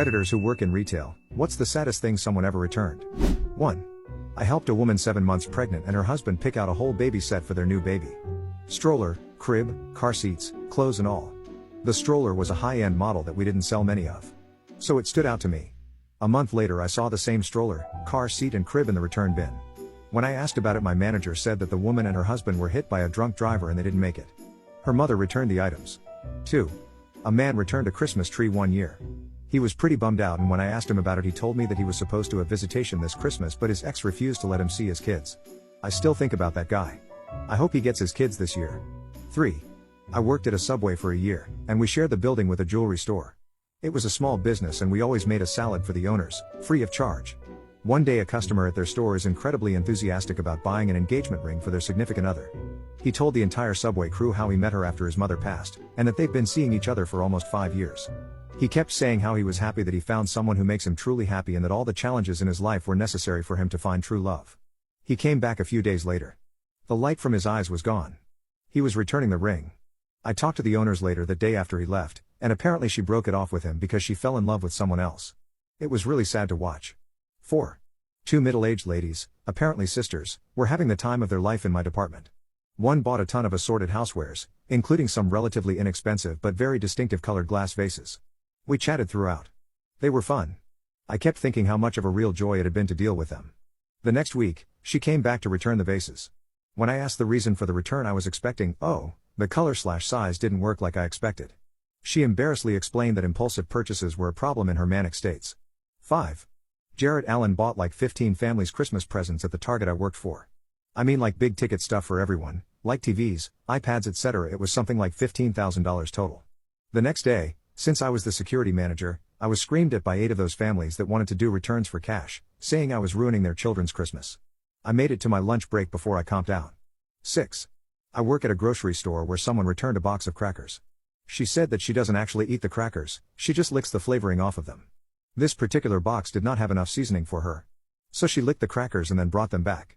Predators who work in retail, what's the saddest thing someone ever returned? 1. I helped a woman 7 months pregnant and her husband pick out a whole baby set for their new baby. Stroller, crib, car seats, clothes and all. The stroller was a high-end model that we didn't sell many of. So it stood out to me. A month later I saw the same stroller, car seat and crib in the return bin. When I asked about it, my manager said that the woman and her husband were hit by a drunk driver and they didn't make it. Her mother returned the items. 2. A man returned a Christmas tree one year. He was pretty bummed out, and when I asked him about it he told me that he was supposed to have visitation this Christmas but his ex refused to let him see his kids. I still think about that guy. I hope he gets his kids this year. 3. I worked at a Subway for a year, and we shared the building with a jewelry store. It was a small business and we always made a salad for the owners, free of charge. One day a customer at their store is incredibly enthusiastic about buying an engagement ring for their significant other. He told the entire Subway crew how he met her after his mother passed, and that they've been seeing each other for almost 5 years. He kept saying how he was happy that he found someone who makes him truly happy and that all the challenges in his life were necessary for him to find true love. He came back a few days later. The light from his eyes was gone. He was returning the ring. I talked to the owners later that day after he left, and apparently she broke it off with him because she fell in love with someone else. It was really sad to watch. 4. 2 middle-aged ladies, apparently sisters, were having the time of their life in my department. One bought a ton of assorted housewares, including some relatively inexpensive but very distinctive colored glass vases. We chatted throughout. They were fun. I kept thinking how much of a real joy it had been to deal with them. The next week, she came back to return the vases. When I asked the reason for the return I was expecting, the color/size didn't work like I expected. She embarrassedly explained that impulsive purchases were a problem in her manic states. 5. Jared Allen bought like 15 families' Christmas presents at the Target I worked for. I mean like big ticket stuff for everyone, like TVs, iPads etc. It was something like $15,000 total. The next day, since I was the security manager, I was screamed at by 8 of those families that wanted to do returns for cash, saying I was ruining their children's Christmas. I made it to my lunch break before I comped out. 6. I work at a grocery store where someone returned a box of crackers. She said that she doesn't actually eat the crackers, she just licks the flavoring off of them. This particular box did not have enough seasoning for her. So she licked the crackers and then brought them back.